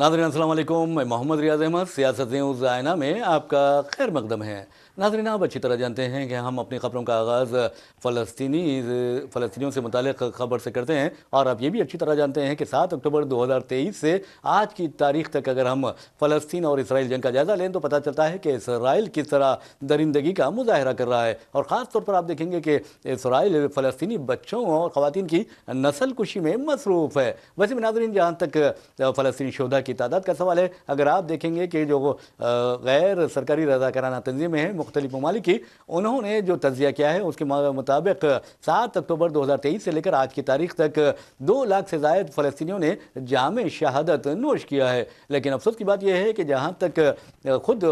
नाज़रीन अस्सलाम वालेकुम। मैं मोहम्मद रियाज अहमद सियासत न्यूज़ आईना में आपका खैर मकदम है। नाज़रीन, आप अच्छी तरह जानते हैं कि हम अपनी खबरों का आगाज़ फ़लस्तीनियों से मुतालिक ख़बर से करते हैं, और आप ये भी अच्छी तरह जानते हैं कि 7 अक्टूबर 2023 से आज की तारीख़ तक अगर हम फ़लस्तीन और इसराइल जंग का जायज़ा लें तो पता चलता है कि इसराइल किस तरह दरिंदगी का मुज़ाहरा कर रहा है। और ख़ास तौर पर आप देखेंगे कि इसराइल फ़लस्तीनी बच्चों और ख़वातीन की नस्ल कुशी में मसरूफ़ है। वैसे में नाज़रीन, जहाँ तक फ़लस्तीनी शोधा की तादाद का सवाल है, अगर आप देखेंगे कि जो गैर सरकारी रज़ाकाराना तंजीमें हैं मुख्तलिफ ममालिक की, उन्होंने जो तज्ज़िया किया है उसके मुताबिक 7 अक्टूबर 2023 से लेकर आज की तारीख तक 2 लाख से ज़ायद फ़लस्तीनियों ने जामे शहादत नोश किया है। लेकिन अफसोस की बात यह है कि जहाँ तक खुद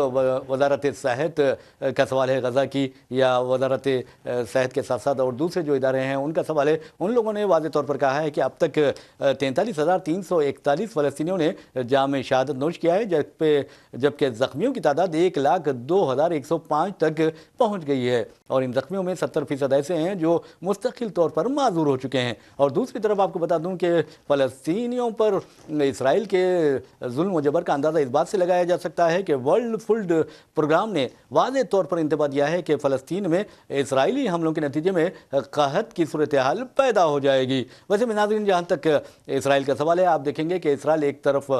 वज़ारत सेहत का सवाल है गज़ा की, या वज़ारत सेहत के साथ साथ और दूसरे जो इदारे हैं उनका सवाल है, उन लोगों ने वाज़ेह तौर पर कहा है कि अब तक 43,341 फ़लस्तीनियों ने जामे शहादत नोश किया है, जबकि ज़ख्मियों की तादाद 1,02,105 तक पहुँच गई है। और इन ज़ख्मियों में 70% ऐसे हैं जो मुस्तकिल तौर पर माजूर हो चुके हैं। और दूसरी तरफ आपको बता दूं कि फ़लस्तीनियों पर इसराइल के जुल्म व जबर का अंदाज़ा इस बात से लगाया जा सकता है कि वर्ल्ड फूड प्रोग्राम ने वाज़ेह तौर पर इंतबाह दिया है कि फ़लस्तीन में इसराइली हमलों के नतीजे में क़हत की सूरत हाल पैदा हो जाएगी। वैसे में नाज़रीन, जहाँ तक इसराइल का सवाल है, आप देखेंगे कि इसराइल एक तरफ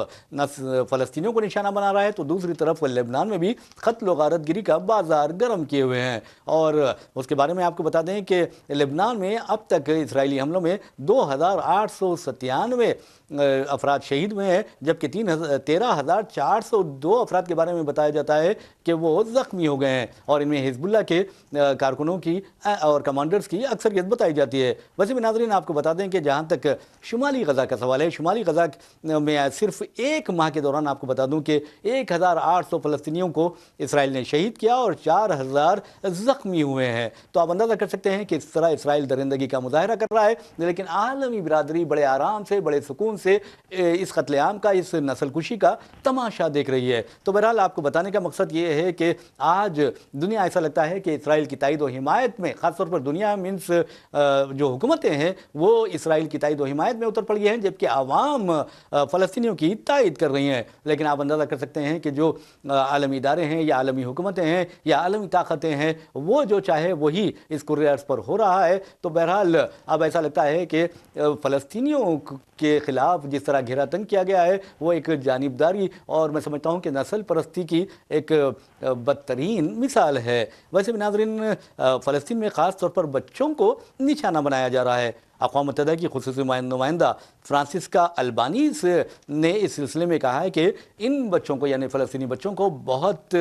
फ़लस्तीनियों को निशाना बना रहा है तो दूसरी तरफ लेबनान में भी क़त्ल व गारतगिरी का बाजार गर्म किए हुए हैं। और उसके बारे में आपको बता दें कि लेबनान में अब तक इसराइली हमलों में 2,897 अफराद शहीद हुए हैं, जबकि 13,402 अफराद के बारे में बताया जाता है कि वो ज़ख्मी हो गए हैं। और इनमें हिजबुल्लाह के कारकुनों की और कमांडर्स की अक्सरियत बताई जाती है। वैसे में नाज़रीन, आपको बता दें कि जहाँ तक शुमाली गज़ा का सवाल है, शुमाली गज़ा में सिर्फ एक माह के दौरान आपको बता दूं कि 1,800 फ़लस्तीनियों को इसराइल ने शहीद किया और 4,000 ज़ख्मी हुए हैं। तो आप अंदाज़ा कर सकते हैं कि इस तरह इसराइल दरिंदगी का मुज़ाहरा कर रहा है, लेकिन आलमी बिरादरी बड़े आराम से, बड़े सुकून से इस कत्लेआम का, इस नस्लकुशी का तमाशा देख रही है। तो बहरहाल आपको बताने का मकसद ये है कि आज दुनिया, ऐसा लगता है कि इसराइल की ताईद व हिमायत में, ख़ासतौर पर दुनिया मीन्स जो हुकूमतें हैं वो इसराइल की ताईद व हिमायत में उतर पड़ी हैं, जबकि आवाम फ़लस्तीनियों की तायद कर रही हैं। लेकिन आप अंदाज़ा कर सकते हैं कि जो आलमी इदारे हैं या आलमी हुकूमतें हैं या आलमी ताकतें हैं, वो जो चाहे वही इस कुर्रे अर्ज़ पर हो रहा है। तो बहरहाल अब ऐसा लगता है कि फ़लस्तीनियों के ख़िलाफ़ जिस तरह घेरा तंग किया गया है वो एक जानिबदारी और मैं समझता हूँ कि नस्ल परस्ती की एक बदतरीन मिसाल है। वैसे भी नाज़रीन, फ़लस्तीन में ख़ास तौर पर बच्चों को निशाना बनाया जा रहा है। अक़वाम मुत्तहिदा की ख़ुसूसी नुमाइंदा फ्रांसिस्का अल्बानीज़ ने इस सिलसिले में कहा है कि इन बच्चों को, यानी फ़लस्तीनी बच्चों को बहुत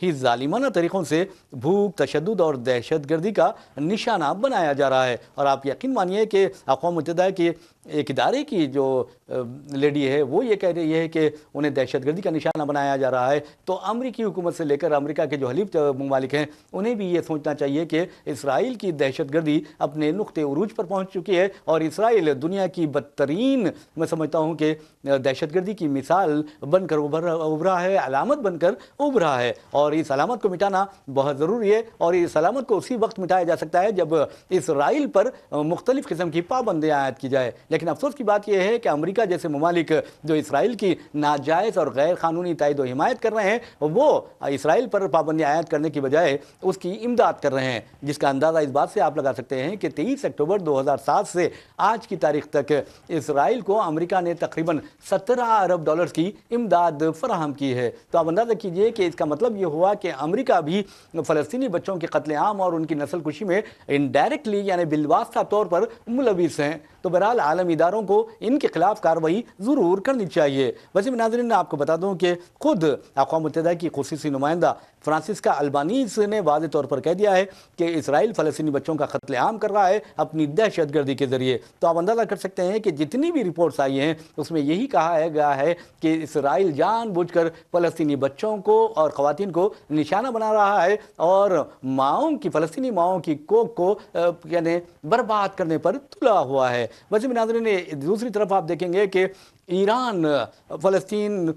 ही ज़ालिमाना तरीक़ों से भूख, तशद्दुद और दहशतगर्दी का निशाना बनाया जा रहा है। और आप यकीन मानिए कि अक़वाम मुत्तहिदा की एक इदारे की जो लेडी है वो ये कह रही है कि उन्हें दहशतगर्दी का निशाना बनाया जा रहा है। तो अमरीकी हुकूमत से लेकर अमेरिका के जो हलीफ ममालिक हैं उन्हें भी ये सोचना चाहिए कि इसराइल की दहशतगर्दी अपने नुक्ते उरूज पर पहुँच चुकी है और इसराइल दुनिया की बदतरीन, मैं समझता हूँ कि दहशतगर्दी की मिसाल बनकर उभरा है, अलामत बनकर उभरा है। और इस अलामत को मिटाना बहुत ज़रूरी है, और इस अलामत को उसी वक्त मिटाया जा सकता है जब इसराइल पर मुख्तलिफ़ किस्म की पाबंदियाँ आयद की जाए। लेकिन अफसोस की बात यह है कि अमेरिका जैसे ममालिक जो इसराइल की नाजायज़ और गैर कानूनी तायद व हिमायत कर रहे हैं, वो इसराइल पर पाबंदियाँ आयद करने की बजाय उसकी इमदाद कर रहे हैं, जिसका अंदाज़ा इस बात से आप लगा सकते हैं कि 23 अक्टूबर 2007 से आज की तारीख तक इसराइल को अमेरिका ने तकरीबन 17 अरब डॉलर्स की इमदाद फराहम की है। तो आप अंदाज़ा कीजिए कि इसका मतलब ये हुआ कि अमेरिका भी फ़लस्तीनी बच्चों के कत्लेआम और उनकी नस्ल कुशी में इनडायरेक्टली यानी बिलवास्ता तौर पर मुलविस हैं। तो बहरहाल आलमी इदारों को इनके खिलाफ कार्रवाई ज़रूर करनी चाहिए। वैसे में नाज़रीन, आपको बता दूं कि खुद अक़वाम मुत्तहिदा की ख़ुसूसी नुमाइंदा फ्रांसिस्का अल्बानीज़ ने वाज़ेह तौर पर कह दिया है कि इसराइल फ़लस्तीनी बच्चों का कत्लेआम कर रहा है अपनी दहशतगर्दी के ज़रिए। तो आप अंदाज़ा कर सकते हैं कि जितनी भी रिपोर्ट्स आई हैं उसमें यही कहा गया है कि इसराइल जानबूझकर फ़लस्तीनी बच्चों को और ख़वातीन को निशाना बना रहा है और माओं की, फ़लस्तीनी माओं की कोख को यानी बर्बाद करने पर तुला हुआ है। वैसे भी नाज़रीन, दूसरी तरफ आप देखेंगे कि ईरान फ़लस्तीनियों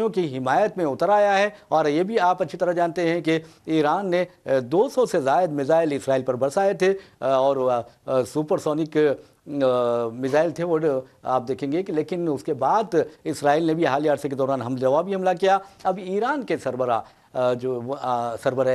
की हिमायत में उतर आया है, और ये भी आप अच्छी तरह जानते हैं कि ईरान ने 200 से ज़ायद मिसाइल इसराइल पर बरसाए थे, और सुपरसोनिक मिसाइल थे वो, आप देखेंगे कि लेकिन उसके बाद इसराइल ने भी हालिया अरसे के दौरान जवाबी हमला किया। अब ईरान के सरबराह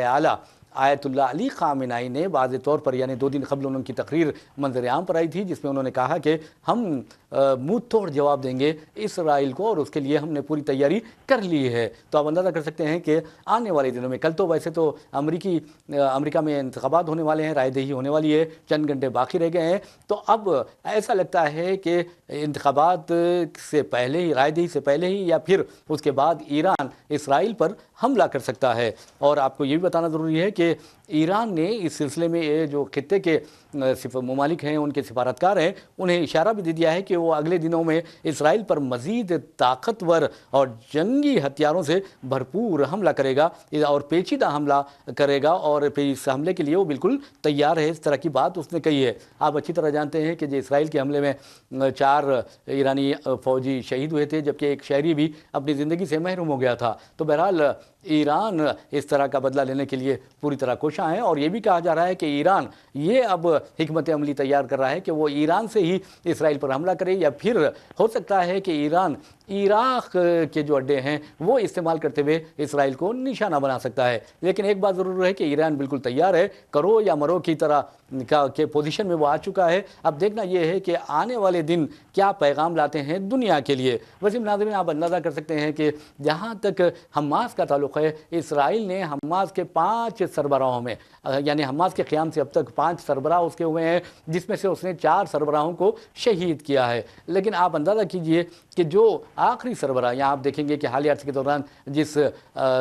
आला आयतुल्लाह अली ख़ामेनी ने वाज़े तौर पर, यानी 2 दिन कबल उनकी तकरीर मंजर आम पर आई थी, जिसमें उन्होंने कहा कि हम मुंह तोड़ जवाब देंगे इसराइल को, और उसके लिए हमने पूरी तैयारी कर ली है। तो आप अंदाज़ा कर सकते हैं कि आने वाले दिनों में, कल तो वैसे तो अमेरिका में इंतखाबात होने वाले हैं, रायदही होने वाली है, चंद घंटे बाकी रह गए हैं। तो अब ऐसा लगता है कि इंतखाबात से पहले ही, रायदही से पहले ही या फिर उसके बाद ईरान इसराइल पर हमला कर सकता है। और आपको ये भी बताना ज़रूरी है कि ईरान ने इस सिलसिले में ये जो खित्ते के ममालिक हैं, उनके सिफारतकार हैं, उन्हें इशारा भी दे दिया है कि वो अगले दिनों में इसराइल पर मज़ीद ताकतवर और जंगी हथियारों से भरपूर हमला करेगा और पेचीदा हमला करेगा, और इस हमले के लिए वो बिल्कुल तैयार है। इस तरह की बात उसने कही है। आप अच्छी तरह जानते हैं कि जो इसराइल के हमले में 4 ईरानी फ़ौजी शहीद हुए थे, जबकि एक शहरी भी अपनी ज़िंदगी से महरूम हो गया था। तो बहरहाल ईरान इस तरह का बदला लेने के लिए पूरी तरह कोशां है, और ये भी कहा जा रहा है कि ईरान ये अब हिकमत अमली तैयार कर रहा है कि वो ईरान से ही इसराइल पर हमला करे, या फिर हो सकता है कि ईरान इराक़ के जो अड्डे हैं वो इस्तेमाल करते हुए इसराइल को निशाना बना सकता है। लेकिन एक बात ज़रूर है कि ईरान बिल्कुल तैयार है, करो या मरो की तरह के पोजीशन में वो आ चुका है। अब देखना ये है कि आने वाले दिन क्या पैगाम लाते हैं दुनिया के लिए। वैसे नाज़रीन, आप अंदाज़ा कर सकते हैं कि जहाँ तक हमास का ताल्लुक़ है, इसराइल ने हमास के 5 सरबराहों में, यानी हमास के क़याम से अब तक 5 सरबराह उसके हुए हैं, जिसमें से उसने 4 सरबराहों को शहीद किया है। लेकिन आप अंदाज़ा कीजिए कि जो आखिरी सरबराह, यहाँ आप देखेंगे कि हालिया अर्से के दौरान जिस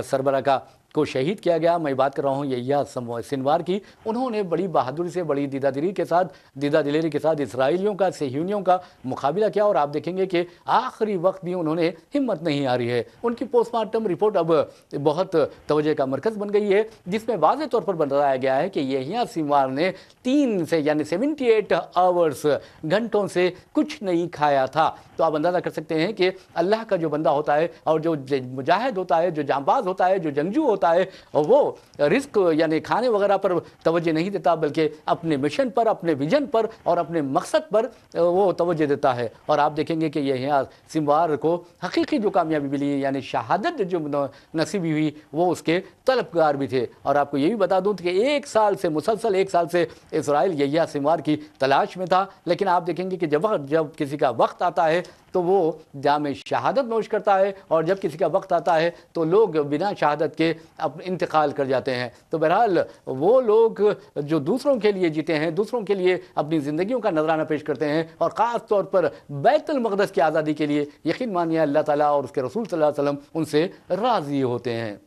सरबराह को शहीद किया गया, मैं बात कर रहा हूँ यहिया सिनवार की, उन्होंने बड़ी बहादुरी से, बड़ी दीदा दिलेरी के साथ इसराइलियों का, सहयूनियों का मुकाबला किया, और आप देखेंगे कि आखिरी वक्त भी उन्होंने हिम्मत नहीं हारी है। उनकी पोस्टमार्टम रिपोर्ट अब बहुत तवज्जो का मरकज़ बन गई है, जिसमें वाज़े तौर पर बताया गया है कि यहिया सिनवार ने 3 से यानी 78 आवर्स, घंटों से कुछ नहीं खाया था। तो आप अंदाज़ा कर सकते हैं कि अल्लाह का जो बंदा होता है, और जो मुजाहिद होता है, जो जांबाज होता है, जो जंगजू होता है, और वो रिस्क यानी खाने वगैरह पर तवज्जो नहीं देता, बल्कि अपने मिशन पर, अपने विजन पर और अपने मकसद पर वो तवज्जो देता है। और आप देखेंगे कि यहिया सिनवार को हकीकी जो कामयाबी मिली, यानी शहादत जो नसीबी हुई, वो उसके तलबगार भी थे। और आपको ये भी बता दूं कि 1 साल से मुसलसल 1 साल से इसराइल यहिया सिनवार की तलाश में था। लेकिन आप देखेंगे कि जब किसी का वक्त आता है तो वो जामे शहादत नोश करता है, और जब किसी का वक्त आता है तो लोग बिना शहादत के अब इंतकाल कर जाते हैं। तो बहरहाल वो लोग जो दूसरों के लिए जीते हैं, दूसरों के लिए अपनी ज़िंदगियों का नजराना पेश करते हैं, और ख़ास तौर पर बैतुल मक़दस की आज़ादी के लिए यकीन मानिए अल्लाह ताला और उसके रसूल सल्लल्लाहु अलैहि वसल्लम उनसे राज़ी होते हैं।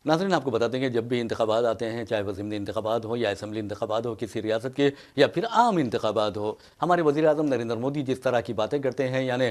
नाज़रीन, आपको बता दें कि जब भी इंतखाबात आते हैं, चाहे वो ज़िमनी इंतखाबात हो या असम्बली इंतखाबात हो किसी रियासत के, या फिर आम इंतखाबात हो, हमारे वज़ीर-ए-आज़म नरेंद्र मोदी जिस तरह की बातें करते हैं, यानी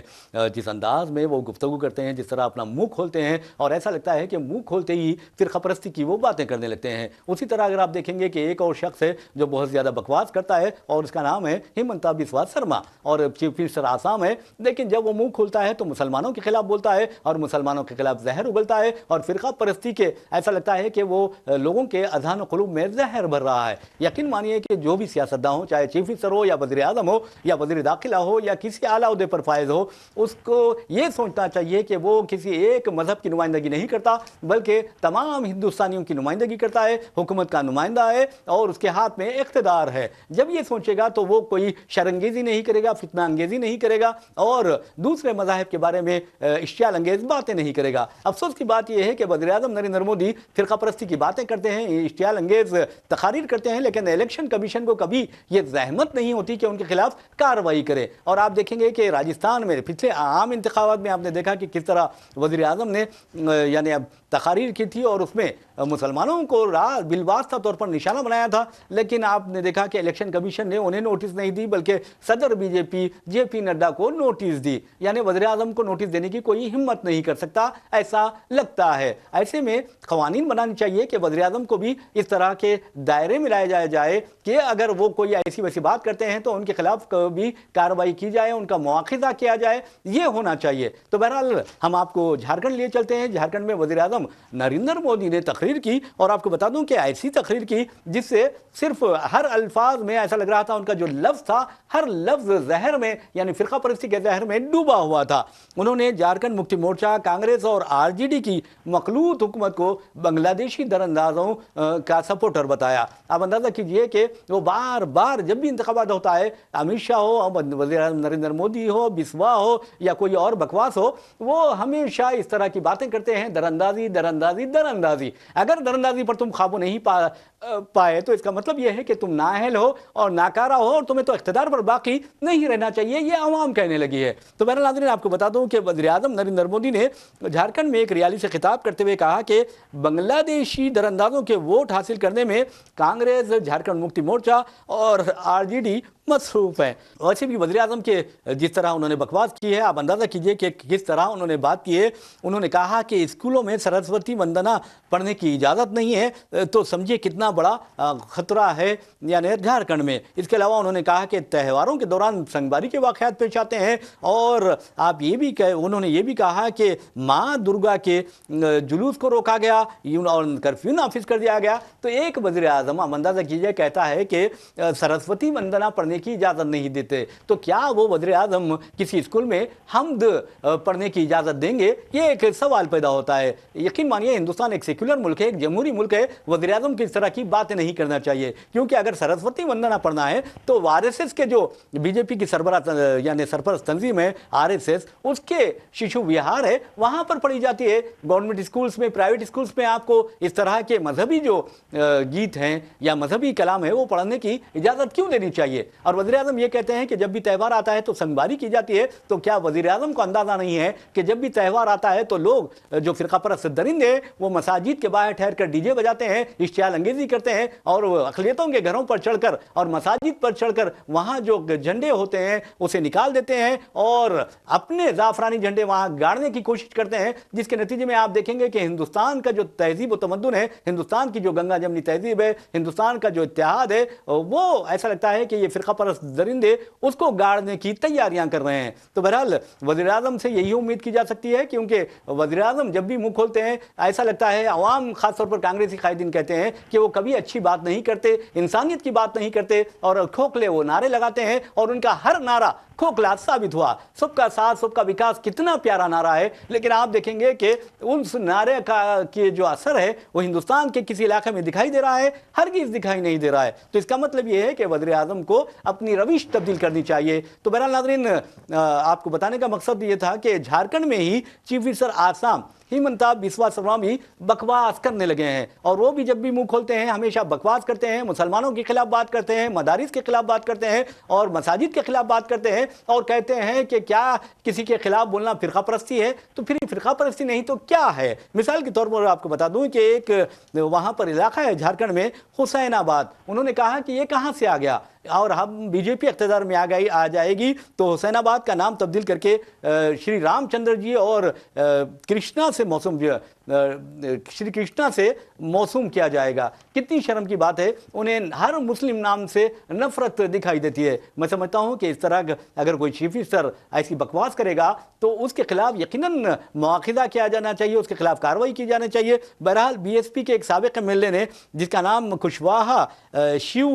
जिस अंदाज़ में वो गुफ्तगू करते हैं, जिस तरह अपना मुँह खोलते हैं, और ऐसा लगता है कि मुँह खोलते ही फ़िरक़ापरस्ती की वो बातें करने लगते हैं। उसी तरह अगर आप देखेंगे कि एक और शख्स है जो बहुत ज़्यादा बकवास करता है, और उसका नाम है हिमंता बिस्वा शर्मा, और चीफ मिनिस्टर आसाम है। लेकिन जब वो मुँह खोलता है तो मुसलमानों के खिलाफ बोलता है, और मुसलमानों के खिलाफ जहर उगलता है, और फ़िरक़ापरस्ती के ऐसा लगता है कि वो लोगों के अज़हान क़ुलूब में जहर भर रहा है। यकीन मानिए कि जो भी सियासतदान हो, चाहे चीफ मिनिस्टर हो या वज़ीर आज़म हो या वज़ीर दाखिला हो या किसी आला ओहदे पर फायज हो, उसको ये सोचना चाहिए कि वो किसी एक मज़हब की नुमाइंदगी नहीं करता, बल्कि तमाम हिंदुस्तानियों की नुमाइंदगी करता है, हुकूमत का नुमाइंदा है, और उसके हाथ में इक़्तिदार है। जब ये सोचेगा तो वो कोई शरंगेज़ी नहीं करेगा, फितना अंगेज़ी नहीं करेगा, और दूसरे मज़ाहिब के बारे में इश्तियाल अंगेज़ बातें नहीं करेगा। अफसोस की बात यह है कि वज़ीर-ए-आज़म नरेंद्र मोदी फ़िरक़ापरस्ती की बातें करते हैं, इश्तियाल अंगेज़ तक़ारीर करते हैं, लेकिन इलेक्शन कमीशन को कभी ये ज़हमत नहीं होती कि उनके खिलाफ कार्रवाई करे। और आप देखेंगे कि राजस्थान में पिछले आम इंतखाबात में आपने देखा कि किस तरह वज़ीर-ए-आज़म ने यानी अब तक़ारीर की थी, और उसमें मुसलमानों को बिलवास्ता तौर पर निशाना बनाया था। लेकिन आपने देखा कि इलेक्शन कमीशन ने उन्हें नोटिस नहीं दी, बल्कि सदर बीजेपी JP नड्डा को नोटिस दी। यानी वज़ीर-ए-आज़म को नोटिस देने की कोई हिम्मत नहीं कर सकता, ऐसा लगता है। ऐसे में قوانین بنانی چاہیے کہ وزیر اعظم کو بھی اس طرح کے دائرے میں لایا جائے کہ اگر وہ کوئی ایسی ویسی بات کرتے ہیں تو ان کے خلاف بھی کارروائی کی جائے، ان کا مواخذہ کیا جائے، یہ ہونا چاہیے۔ تو بہرحال ہم آپ کو جھارکھنڈ لیے چلتے ہیں۔ جھارکھنڈ میں وزیر اعظم نریندر مودی نے تقریر کی، اور آپ کو بتا دوں کہ ایسی تقریر کی جس سے صرف ہر الفاظ میں ایسا لگ رہا تھا ان کا جو لفظ تھا، ہر لفظ زہر میں یعنی فرقہ پرستی کے زہر میں ڈوبا ہوا تھا۔ انہوں نے جھارکھنڈ مکتی مورچہ، کانگریس اور RJD کی مخلوط حکومت کو بنگلہ دیشی در اندازوں کا سپورٹر بتایا۔ آپ اندازہ کیجئے کہ وہ بار بار جب بھی انتخابات ہوتا ہے، امت شاہ ہو، وزیر اعظم نریندر مودی ہو، بسوا ہو یا کوئی اور بکواس ہو، وہ ہمیشہ اس طرح کی باتیں کرتے ہیں، در اندازی در اندازی در اندازی۔ اگر در اندازی پر تم قابو نہیں پائے تو اس کا مطلب یہ ہے کہ تم نااہل ہو اور ناکارہ ہو، اور تمہیں تو اقتدار پر باقی نہیں رہنا چاہیے، یہ عوام کہنے لگی ہے۔ تو بہرحال ناظرین، آپ کو بتا دوں کہ وزیر اعظم نریندر مودی نے جھارکھنڈ میں ایک ریالی سے خطاب کرتے ہوئے کہا کہ بنگلہ دیشی در اندازوں کے ووٹ حاصل کرنے میں کانگریس، جھارکھنڈ مکتی مورچہ اور RJD مصروف ہے۔ ویسے بھی وزیر اعظم کے جس طرح انہوں نے بکواس کی ہے، آپ اندازہ کیجئے کہ کس طرح انہوں نے بات کی ہے۔ انہوں نے کہا کہ اسکولوں میں سرسوتی وندنا پڑھنے کی اجازت نہیں ہے، تو سمجھے کتنا بڑا خطرہ ہے یعنی جھارکھنڈ میں۔ اس کے علاوہ انہوں نے کہا کہ تہواروں کے دوران سنگباری کے واقعات پیش آتے ہیں، اور آپ یہ بھی انہوں نے یہ بھی کہا کہ ماں درگا کے جلوس کو روکا گیا اور کرفیو نافذ کر دیا گیا۔ تو ایک وزیر اعظم، آپ اندازہ کیجئے، کہتا ہے کہ سرسوتی وندنا پڑھنے کی اجازت نہیں دیتے، تو کیا وہ وزیر اعظم کسی اسکول میں حمد پڑھنے کی اجازت دیں گے؟ یہ ایک سوال پیدا ہوتا ہے۔ یقین مانیے ہندوستان ایک سیکولر ملک ہے، ایک جمہوری ملک ہے، وزیر اعظم کی اس طرح کی باتیں نہیں کرنا چاہیے، کیونکہ اگر سرسوتی وندنا پڑھنا ہے تو RSS کے جو BJP کی سربراہ یعنی سرپرست تنظیم ہے RSS، اس کے ششو وہار ہے، وہاں پر پڑھی جاتی ہے۔ گورنمنٹ اسکولز میں، پرائیویٹ اسکولز میں آپ کو اس طرح کے مذہبی جو گیت ہیں یا مذہبی کلام ہے وہ پڑھنے کی اجازت کیوں دینی چاہیے؟ اور وزیر اعظم یہ کہتے ہیں کہ جب بھی تہوار آتا ہے تو سنگباری کی جاتی ہے، تو کیا وزیر اعظم کو اندازہ نہیں ہے کہ جب بھی تہوار آتا ہے تو لوگ جو فرقہ پرست درندے وہ مساجد کے باہر ٹھہر کر DJ بجاتے ہیں، اشتعال انگیزی کرتے ہیں، اور اقلیتوں کے گھروں پر چڑھ کر اور مساجد پر چڑھ کر وہاں جو جھنڈے ہوتے ہیں اسے نکال دیتے ہیں اور اپنے زعفرانی جھنڈے وہاں گاڑنے کی کوشش کرتے ہیں، جس کے نتیجے میں آپ دیکھیں گے کہ ہندوستان کا جو تہذیب و تمدن ہے، ہندوستان کی جو گنگا جمنی تہذیب ہے، ہندوستان کا جو اتحاد ہے، وہ ایسا لگتا ہے کہ یہ فرقہ پرست درندے اس کو گاڑنے کی تیاریاں کر رہے ہیں۔ تو بہرحال وزیر اعظم سے یہی امید کی جا سکتی ہے، کیونکہ وزیر اعظم جب بھی منہ کھولتے ہیں ایسا لگتا ہے، عوام خاص طور پر کانگریسی قائدین کہتے ہیں کہ وہ کبھی اچھی بات نہیں کرتے، انسانیت کی بات نہیں کرتے، اور کھوکھلے وہ نعرے لگاتے ہیں، اور ان کا ہر نعرہ کھوکھلا ثابت ہوا۔ سب کا ساتھ، سب کا وکاس کتنا پیارا نعرہ ہے، لیکن آپ دیکھیں گے کہ اس نعرے کا جو اثر ہے وہ ہندوستان کے کسی علاقے میں دکھائی دے رہا ہے، ہرگز دکھائی نہیں دے رہا ہے۔ تو اس کا مطلب یہ ہے کہ وزیر اعظم کو اپنی روش تبدیل کرنی چاہیے۔ تو بہرحال ناظرین، آپ کو بتانے کا مقصد یہ تھا کہ جھارکھنڈ میں ہی چیف منسٹر آسام ہیمنتا بسوا سرما بھی بکواس کرنے لگے ہیں، اور وہ بھی جب بھی منہ کھولتے ہیں ہمیشہ بکواس کرتے ہیں، مسلمانوں کے خلاف بات کرتے ہیں، مدارس کے خلاف بات کرتے ہیں، اور مساجد کے خلاف بات کرتے ہیں، اور کہتے ہیں کہ کیا کسی کے خلاف بولنا فرقہ پرستی ہے؟ تو پھر فرقہ پرستی نہیں تو کیا ہے؟ مثال کے طور پر آپ کو بتا دوں کہ ایک وہاں پر علاقہ ہے جھارکھنڈ میں، حسین آباد، انہوں نے کہا کہ یہ کہاں سے آ گیا، اور ہم BJP اقتدار میں آ جائے گی تو حسین آباد کا نام تبدیل کر کے شری رام چندر جی اور کرشنا سے موسوم کیا جائے گا۔ کتنی شرم کی بات ہے، انہیں ہر مسلم نام سے نفرت دکھائی دیتی ہے۔ میں سمجھتا ہوں کہ اس طرح اگر کوئی چیف منسٹر ایسی بکواس کرے گا تو اس کے خلاف یقیناً مواخذہ کیا جانا چاہیے، اس کے خلاف کارروائی کی جانی چاہیے۔ بہرحال BSP کے ایک سابق MLA نے، جس کا نام کشواہا شیو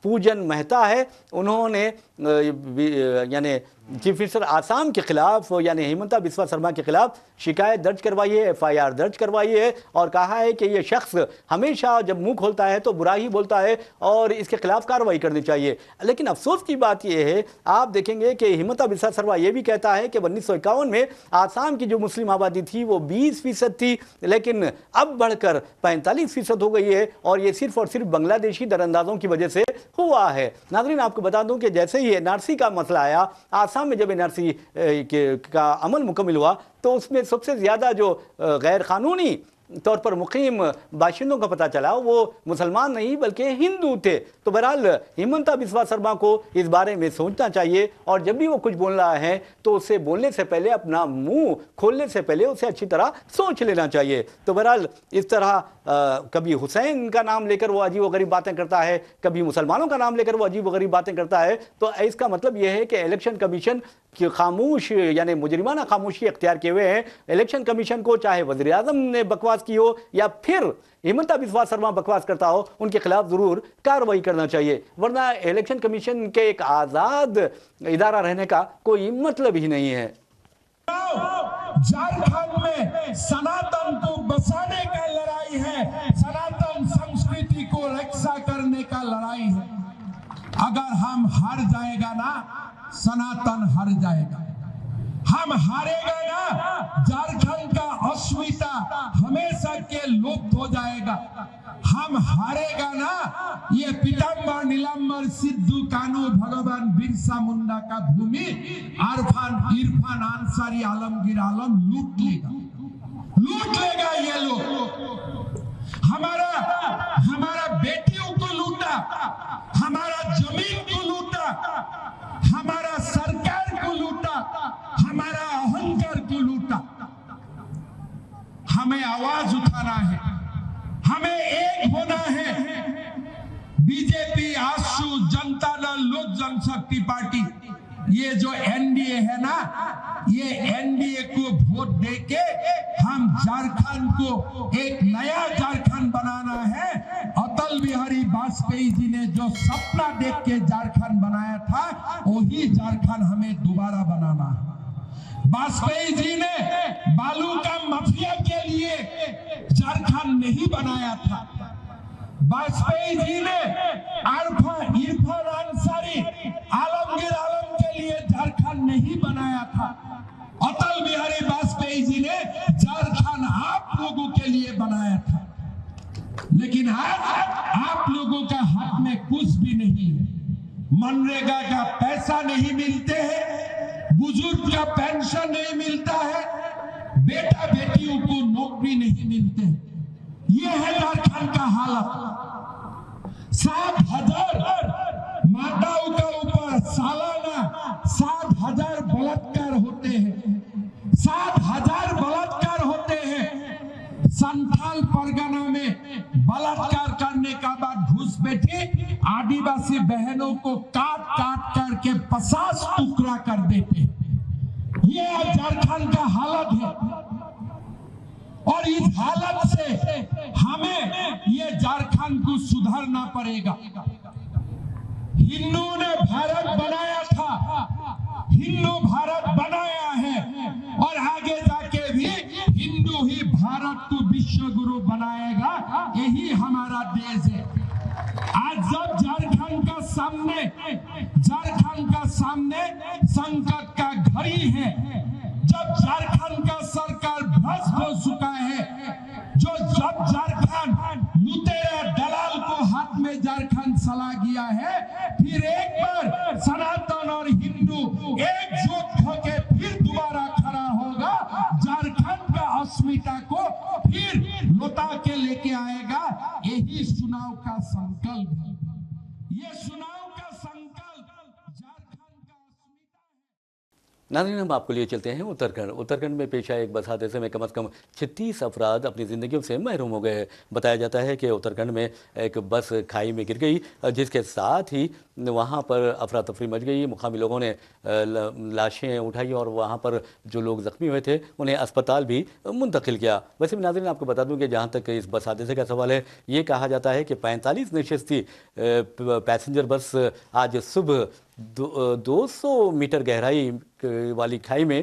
پوجن مہتا ہے، انہوں نے یعنی چیف منسٹر آسام کے خلاف یعنی ہیمنتا بسوا سرما کے خلاف شکایت درج کروائی ہے، FIR درج کروائی ہے، اور کہا ہے کہ یہ شخص ہمیشہ جب منہ کھولتا ہے تو برا ہی بولتا ہے اور اس کے خلاف کارروائی کرنی چاہیے۔ لیکن افسوس کی بات یہ ہے، آپ دیکھیں گے کہ ہیمنتا بسوا سرما یہ بھی کہتا ہے کہ 1951 میں آسام کی جو مسلم آبادی تھی وہ 20% تھی، لیکن اب بڑھ کر 45% ہو گئی ہے، اور یہ صرف اور صرف بنگلہ دیشی در اندازوں کی وجہ سے ہوا ہے۔ ناظرین، آپ کو بتا دوں کہ جیسے ہی NRC کا مسئلہ آیا، آسام میں جب NRC کا عمل مکمل ہوا تو اس میں سب سے زیادہ جو غیر قانونی طور پر مقیم باشندوں کا پتہ چلا وہ مسلمان نہیں بلکہ ہندو تھے۔ تو بہرحال ہیمنتا بسوا سرما کو اس بارے میں سوچنا چاہیے، اور جب بھی وہ کچھ بول رہا ہے تو اسے بولنے سے پہلے، اپنا منہ کھولنے سے پہلے اسے اچھی طرح سوچ لینا چاہیے۔ تو بہرحال اس طرح کبھی حسین کا نام لے کر وہ عجیب و غریب باتیں کرتا ہے، کبھی مسلمانوں کا نام لے کر وہ عجیب و غریب باتیں کرتا ہے، تو اس کا مطلب یہ ہے کہ الیکشن کمیشن کی خاموش، یعنی مجرمانہ خاموشی اختیار کیے ہوئے ہیں۔ الیکشن کمیشن کو چاہے وزیر اعظم نے بکواس کی ہو یا پھر ہیمنتا بسوا سرما بکواس کرتا ہو، ان کے خلاف ضرور کارروائی کرنا چاہیے، ورنہ الیکشن کمیشن کے ایک آزاد ادارہ رہنے کا کوئی مطلب ہی نہیں ہے۔ جھارکھنڈ میں سناتن کو بسانے کا لڑائی ہے، سناتن سنسکرتی کو رکشا کرنے کا لڑائی ہے۔ اگر ہم ہار جائے گا نا، سناتن ہار جائے گا۔ ہم ہارے گا نا، جھارکھنڈ کا اسمیتا ہمیشہ کے لپت ہو جائے گا۔ ہم ہارے گا نا، یہ پیتامبر نیلمبر سدھو کانو بھگوان برسا منڈا کا بھومی عرفان انصاری عالمگیر عالم لوٹ لے گا یہ لوگ۔ ہمارا بیٹیوں کو لوٹا، ہمارا زمین کو لوٹا، ہمارا سرکار کو لوٹا، ہمارا اہنکار کو لوٹا۔ ہمیں آواز اٹھانا ہے، ہمیں ایک ہونا ہے۔ بی جے پی، آسو، جنتا دل، لوک جن شکتی پارٹی، یہ جو این ڈی اے ہے نا، یہ این ڈی اے کو ووٹ دے کے ہم جھارکھنڈ کو ایک نیا جھارکھنڈ بنانا ہے۔ اٹل بہاری واجپئی جی نے جو سپنا دیکھ کے جھارکھنڈ بنایا تھا، وہی جھارکھنڈ ہمیں دوبارہ بنانا ہے۔ واجپئی جی نے بالو کا مافیا کے لیے جھارکھنڈ نہیں بنایا تھا۔ واجپئی جی نے عرفان انصاری عالمگیر عالم کے لیے جھارکھنڈ نہیں بنایا تھا۔ اٹل بہاری واجپئی جی نے جھارکھنڈ آپ لوگوں کے لیے بنایا تھا، لیکن آج آپ لوگوں کا حق میں کچھ بھی نہیں ہے۔ منریگا کا پیسہ نہیں ملتے ہیں، بزرگ کا پینشن نہیں ملتا ہے، بیٹا بیٹیوں کو نوکری نہیں ملتے۔ یہ ہے جھارکھنڈ کا حالت۔ 7,000 ماتاؤں کا اوپر سالانہ 7,000 بلاತ್ಕಾರ ہوتے ہیں، 7,000 بلاತ್ಕಾರ ہوتے ہیں۔ سنتھال پرگنہ میں بلاತ್ಕಾರ کرنے کا بعد گھس بیٹھے آدیواسی بہنوں کو کاٹ کر کے 50 ٹکڑا کر دیتے۔ یہ جھارکھنڈ کا حالت ہے، اور اس حالت سے ہمیں یہ جھارکھنڈ کو سدھارنا پڑے گا۔ ہندو نے بھارت بنایا تھا، ہندو بھارت بنایا ہے، اور آگے جا کے بھی ہندو ہی بھارت کو وشو گرو بنائے گا۔ یہی ہمارا دیش ہے۔ آج جب جھارکھنڈ کا سامنے سنکٹ کا گھڑی ہے، جب جھارکھنڈ کا سرکار بھرشٹ ہو چکا ہے، جب جھارکھنڈ لوٹیرا دلال کو ہاتھ میں جھارکھنڈ سلا گیا ہے، پھر ایک بار سناتن اور ہندو ایک جوٹ ہو کے پھر دوبارہ کھڑا ہوگا، جھارکھنڈ کا اسمیتا کو پھر لوٹا کے لے کے آئے گا۔ یہی چناؤ کا سنکلپ ہے، یہ چناؤ کا سنکلپ جھارکھنڈ کا اسمیتا ہے۔ ناظرین، ہم آپ کو لیے چلتے ہیں اترکھنڈ میں پیش آئے ایک بس حادثے میں کم از کم 36 افراد اپنی زندگیوں سے محروم ہو گئے۔ بتایا جاتا ہے کہ اترکھنڈ میں ایک بس کھائی میں گر گئی، جس کے ساتھ ہی وہاں پر افراتفری مچ گئی۔ مقامی لوگوں نے لاشیں اٹھائی اور وہاں پر جو لوگ زخمی ہوئے تھے انہیں اسپتال بھی منتقل کیا۔ ویسے بھی ناظرین، آپ کو بتا دوں کہ جہاں تک اس بس حادثے کا سوال ہے، یہ کہا جاتا ہے کہ 45 نشستی پیسنجر بس آج صبح 200 میٹر گہرائی والی کھائی میں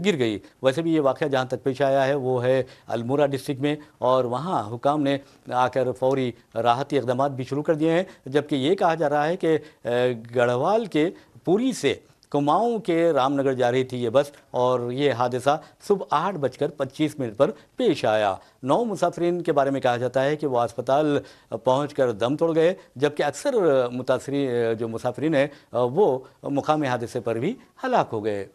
گر گئی۔ ویسے بھی یہ واقعہ جہاں تک پیش آیا ہے وہ ہے المورا ڈسٹرکٹ میں، اور وہاں حکام نے آ کر فوری راحتی اقدامات بھی شروع کر دیے ہیں، جبکہ یہ کہا جا رہا ہے کہ گڑھوال کے پوری سے کماؤں کے رام نگر جا رہی تھی یہ بس، اور یہ حادثہ صبح 8:25 پر پیش آیا۔ 9 مسافرین کے بارے میں کہا جاتا ہے کہ وہ اسپتال پہنچ کر دم توڑ گئے، جبکہ اکثر متاثرین جو مسافرین ہیں وہ مقامی حادثے پر بھی ہلاک ہو گئے۔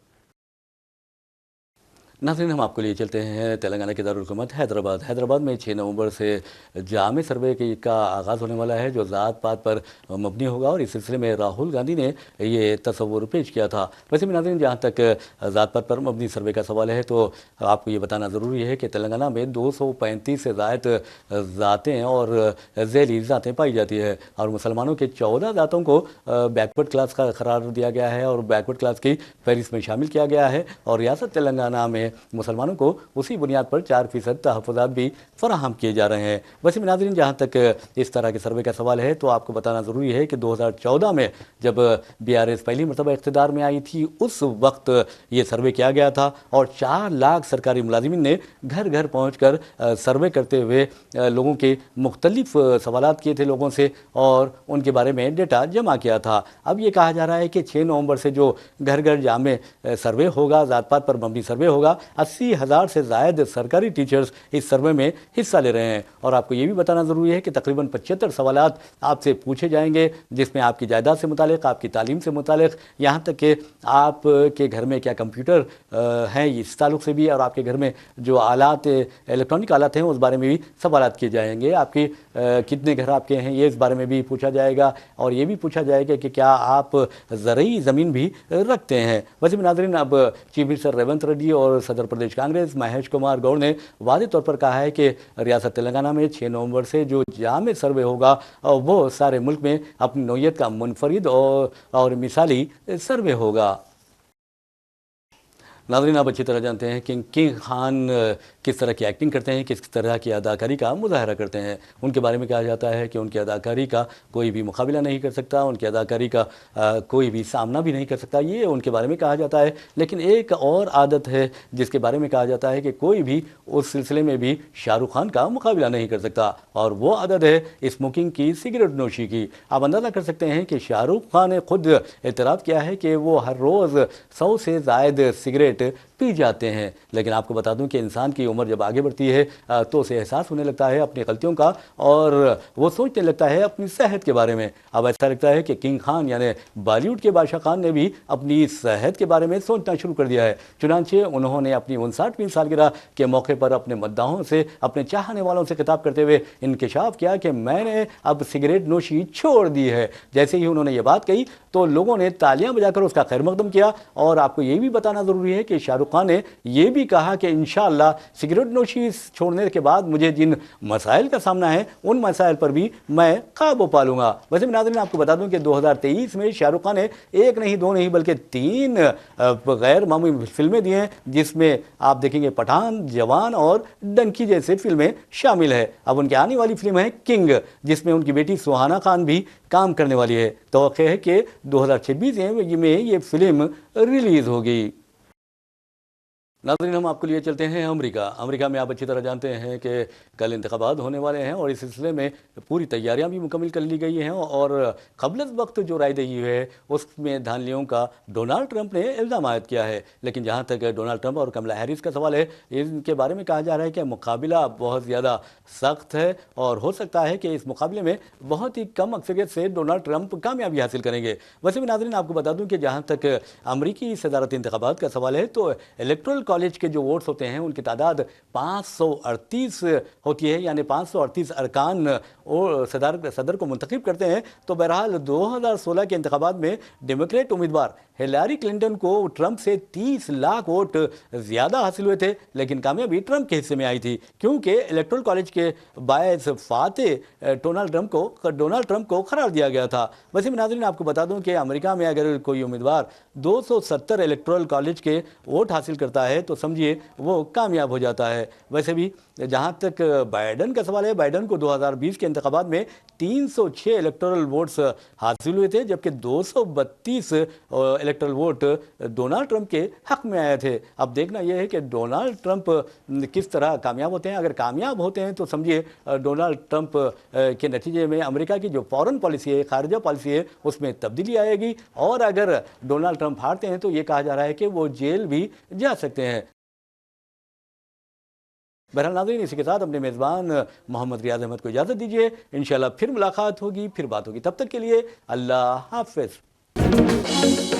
नाज़रीन, हम आपको लिए चलते हैं तेलंगाना के दारुल हुकूमत हैदराबाद में 6 नवंबर से जामे सर्वे का आगाज़ होने वाला है, जो ज़ात पात पर मबनी होगा, और इस सिलसिले में राहुल गांधी ने ये तस्वुर पेश किया था। वैसे भी नाज़रीन, जहाँ तक ज़ात पात पर मबनी सर्वे का सवाल है तो आपको ये बताना ज़रूरी है कि तेलंगाना में 235 से ज़ायद ज़ातें और ज़ैली ज़ातें पाई जाती है, और मुसलमानों के 14 ज़ातों को बैकवर्ड क्लास का करार दिया गया है और बैकवर्ड क्लास की फहरिस्त में शामिल किया गया है, और रियासत तेलंगाना में मुसलमानों को उसी बुनियाद पर 4% तहफ़्फ़ुज़ात भी फराहम किए जा रहे हैं। वैसे में नाज़रीन, जहाँ तक इस तरह के सर्वे का सवाल है तो आपको बताना ज़रूरी है कि 2014 में जब BRS पहली मरतबा इक़्तिदार में आई थी, उस वक्त ये सर्वे किया गया था, और 4 लाख सरकारी मुलाजिमीन ने घर घर पहुँच कर सर्वे करते हुए लोगों के मुख्तलिफ सवालात किए थे लोगों से, और उनके बारे में डेटा जमा किया था। अब ये कहा जा रहा है कि 6 नवंबर से जो घर घर जामे सर्वे होगा, ज़ात पात पर मबनी सर्वे होगा, 80,000 से ज़ायद सरकारी टीचर्स इस सर्वे में हिस्सा ले रहे हैं। और आपको ये भी बताना ज़रूरी है कि तकरीबन 75 सवालात आपसे पूछे जाएंगे, जिसमें आपकी जायदाद से मुतालिक, आपकी तालीम से मुतालिक, यहाँ तक कि आपके घर में क्या कंप्यूटर हैं इस ताल्लुक़ से भी, और आपके घर में जो आलात इलेक्ट्रॉनिक आलात हैं उस बारे में भी सवालात किए जाएंगे। आपकी कितने घर आपके हैं ये इस बारे में भी पूछा जाएगा, और ये भी पूछा जाएगा कि क्या आप ज़रई ज़मीन भी रखते हैं। वैसे में नाज़रीन, अब चीफ मिनिस्टर रेवंत रेड्डी और सदर प्रदेश कांग्रेस महेश कुमार गौड़ ने वाज़ेह तौर पर कहा है कि रियासत तेलंगाना में 6 नवंबर से जो जामे सर्वे होगा वो सारे मुल्क में अपनी नौइयत का मुनफरिद और मिसाली सर्वे होगा। नाज़रीन, आप अच्छी तरह जानते हैं कि किंग खान किस तरह की एक्टिंग करते हैं, किस तरह की अदाकारी का मुजाहरा करते हैं। उनके बारे में कहा जाता है कि उनकी अदाकारी का कोई भी मुकाबला नहीं कर सकता, उनकी अदाकारी का कोई भी सामना भी नहीं कर सकता, ये उनके बारे में कहा जाता है। लेकिन एक और आदत है जिसके बारे में कहा जाता है कि कोई भी उस सिलसिले में भी शाहरुख खान का मुकाबला नहीं कर सकता, और वो आदत है स्मोकिंग की, सिगरेट नोशी की। आप अंदाज़ा कर सकते हैं कि शाहरुख खान ने खुद एतराफ़ किया है कि वो हर रोज़ 100 से ज़ायद सिगरेट पी जाते हैं। लेकिन आपको बता दूं कि इंसान की उम्र जब आगे बढ़ती है तो उसे एहसास होने लगता है अपनी गलतियों का, और वो सोचने लगता है अपनी सेहत के बारे में। अब ऐसा लगता है कि किंग खान यानी बॉलीवुड के बादशाह खान ने भी अपनी सेहत के बारे में सोचना शुरू कर दिया है। चुनांचे उन्होंने अपनी 59वीं सालगिरह के मौके पर अपने मद्दाहों से, अपने चाहने वालों से खिताब करते हुए इंकशाफ किया कि मैंने अब सिगरेट नोशी छोड़ दी है। जैसे ही उन्होंने ये बात कही तो लोगों ने तालियां बजाकर उसका खैर मकदम किया। और आपको ये भी बताना ज़रूरी है कि शाहरुख खान ने यह भी कहा कि इंशाअल्लाह सिगरेट नोशी छोड़ने के बाद मुझे जिन मसाइल का सामना है उन मसाइल पर भी मैं काबू पा लूंगा। वैसे भी नाज़रीन, आपको बता दूं कि 2023 में शाहरुख खान ने 1 नहीं 2 नहीं बल्कि 3 गैर मामूली फिल्में दी हैं, जिसमें आप देखेंगे पठान, जवान और डंकी जैसे फिल्में शामिल है। अब उनकी आने वाली फिल्म है किंग, जिसमें उनकी बेटी सुहाना खान भी काम करने वाली है। तो है कि 2026 में ये फिल्म रिलीज होगी। नाज़रीन, हम आपको लिए चलते हैं अमेरिका में आप अच्छी तरह जानते हैं कि कल इंतखाबात होने वाले हैं, और इस सिलसिले में पूरी तैयारियां भी मुकम्मल कर ली गई हैं, और क़ब्ल वक्त जो राय दही है उसमें धांधलियों का डोनाल्ड ट्रंप ने इल्ज़ाम आयद किया है। लेकिन जहां तक डोनाल्ड ट्रंप और कमला हैरिस का सवाल है, इनके बारे में कहा जा रहा है कि मुकाबला बहुत ज़्यादा सख्त है, और हो सकता है कि इस मुकाबले में बहुत ही कम अक्सरियत से डोनाल्ड ट्रंप कामयाबी हासिल करेंगे। वैसे भी नाज़रीन, आपको बता दूँ कि जहाँ तक अमरीकी सदारती इंतखाबात का सवाल है तो इलेक्टोरल कॉलेज के जो वोट्स होते हैं उनकी तादाद 538 होती है, यानी 538 अरकान और सदर को मुंतखब करते हैं। तो बहरहाल 2016 के इंतखाबात में डेमोक्रेट उम्मीदवार हिलारी क्लिंटन को ट्रंप से 30 लाख वोट ज़्यादा हासिल हुए थे, लेकिन कामयाबी ट्रंप के हिस्से में आई थी, क्योंकि इलेक्टोरल कॉलेज के बायस फातेह डोनाल्ड ट्रंप को करार दिया गया था। वैसे में नाज़रीन, आपको बता दूं कि अमेरिका में अगर कोई उम्मीदवार 270 इलेक्टोरल कॉलेज के वोट हासिल करता है तो समझिए वो कामयाब हो जाता है। वैसे भी जहाँ तक बाइडन का सवाल है, बाइडन को 2020 के इंतखाबात में 306 इलेक्टोरल वोट्स हासिल हुए थे, जबकि 232 इलेक्टोरल वोट डोनाल्ड ट्रंप के हक में आए थे। अब देखना यह है कि डोनाल्ड ट्रंप किस तरह कामयाब होते हैं। अगर कामयाब होते हैं तो समझिए डोनाल्ड ट्रंप के नतीजे में अमेरिका की जो फॉरेन पॉलिसी है, खारजा पॉलिसी है, उसमें तब्दीली आएगी, और अगर डोनाल्ड ट्रंप हारते हैं तो ये कहा जा रहा है कि वो जेल भी जा सकते हैं। बहरहाल नाज़रीन, इसी के साथ अपने मेज़बान मोहम्मद रियाज अहमद को इजाज़त दीजिए। इंशाल्लाह फिर मुलाकात होगी, फिर बात होगी। तब तक के लिए अल्लाह हाफ़िज़।